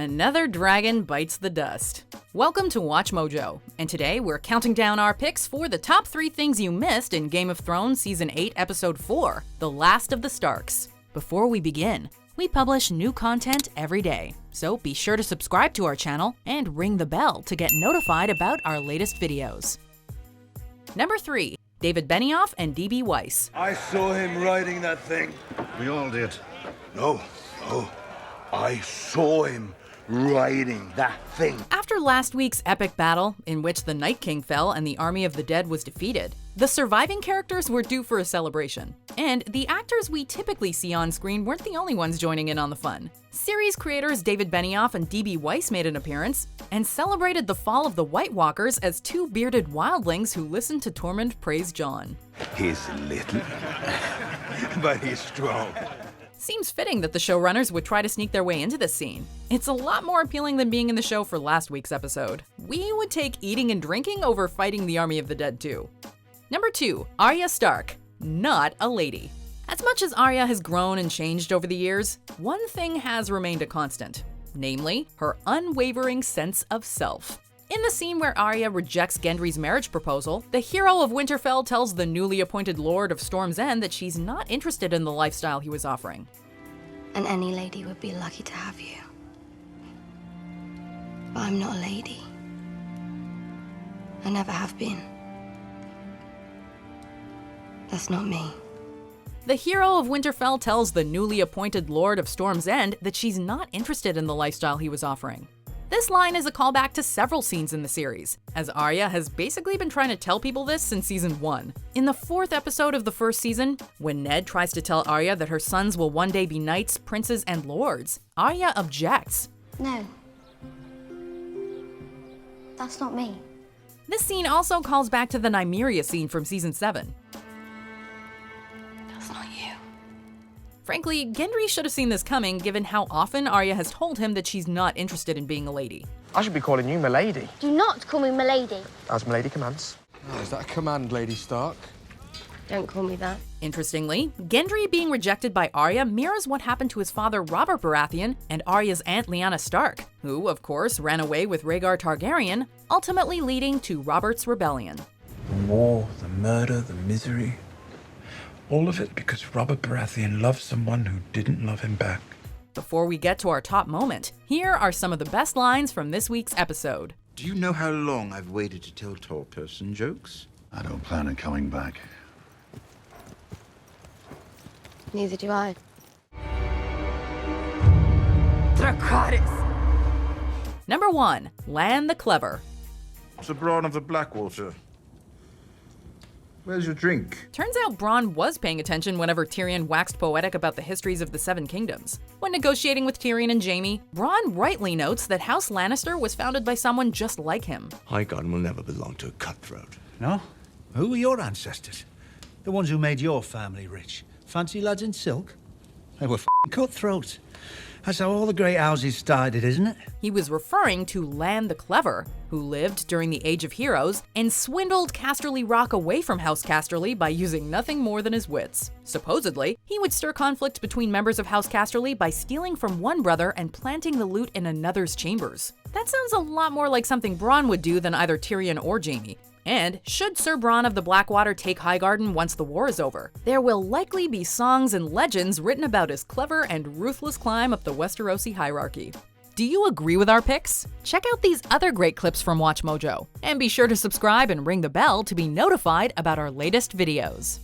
Another dragon bites the dust. Welcome to Watch Mojo, and today we're counting down our picks for the top 3 things you missed in Game of Thrones Season 8, Episode 4, The Last of the Starks. Before we begin, we publish new content every day, so be sure to subscribe to our channel and ring the bell to get notified about our latest videos. Number 3. David Benioff and D.B. Weiss. I saw him riding that thing. We all did. No. I saw him riding that thing. After last week's epic battle, in which the Night King fell and the army of the dead was defeated, the surviving characters were due for a celebration. And the actors we typically see on screen weren't the only ones joining in on the fun. Series creators David Benioff and D.B. Weiss made an appearance and celebrated the fall of the White Walkers as 2 bearded wildlings who listened to Tormund praise Jon. He's little, but he's strong. Seems fitting that the showrunners would try to sneak their way into this scene. It's a lot more appealing than being in the show for last week's episode. We would take eating and drinking over fighting the army of the dead too. Number 2. Arya Stark. Not a lady. As much as Arya has grown and changed over the years, one thing has remained a constant. Namely, her unwavering sense of self. In the scene where Arya rejects Gendry's marriage proposal, the hero of Winterfell tells the newly appointed Lord of Storm's End that she's not interested in the lifestyle he was offering. And any lady would be lucky to have you. But I'm not a lady. I never have been. That's not me. The hero of Winterfell tells the newly appointed Lord of Storm's End that she's not interested in the lifestyle he was offering. This line is a callback to several scenes in the series, as Arya has basically been trying to tell people this since season 1. In the 4th episode of the first season, when Ned tries to tell Arya that her sons will one day be knights, princes, and lords, Arya objects. No. That's not me. This scene also calls back to the Nymeria scene from season 7. That's not you. Frankly, Gendry should have seen this coming given how often Arya has told him that she's not interested in being a lady. I should be calling you Milady. Do not call me Milady. As Milady commands. Oh, is that a command, Lady Stark? Don't call me that. Interestingly, Gendry being rejected by Arya mirrors what happened to his father Robert Baratheon and Arya's aunt Lyanna Stark, who, of course, ran away with Rhaegar Targaryen, ultimately leading to Robert's rebellion. The war, the murder, the misery. All of it because Robert Baratheon loved someone who didn't love him back. Before we get to our top moment, here are some of the best lines from this week's episode. Do you know how long I've waited to tell tall person jokes? I don't plan on coming back. Neither do I. Dracarys! Number 1. Lann the Clever. Sir Bronn of the Blackwater. Where's your drink? Turns out Bronn was paying attention whenever Tyrion waxed poetic about the histories of the 7 kingdoms. When negotiating with Tyrion and Jaime, Bronn rightly notes that House Lannister was founded by someone just like him. Highgarden will never belong to a cutthroat. No? Who were your ancestors? The ones who made your family rich? Fancy lads in silk? They were f***ing cutthroats. That's how all the great houses started, isn't it? He was referring to Lann the Clever, who lived during the Age of Heroes and swindled Casterly Rock away from House Casterly by using nothing more than his wits. Supposedly, he would stir conflict between members of House Casterly by stealing from one brother and planting the loot in another's chambers. That sounds a lot more like something Bronn would do than either Tyrion or Jaime. And should Sir Bronn of the Blackwater take Highgarden once the war is over, there will likely be songs and legends written about his clever and ruthless climb up the Westerosi hierarchy. Do you agree with our picks? Check out these other great clips from WatchMojo, and be sure to subscribe and ring the bell to be notified about our latest videos.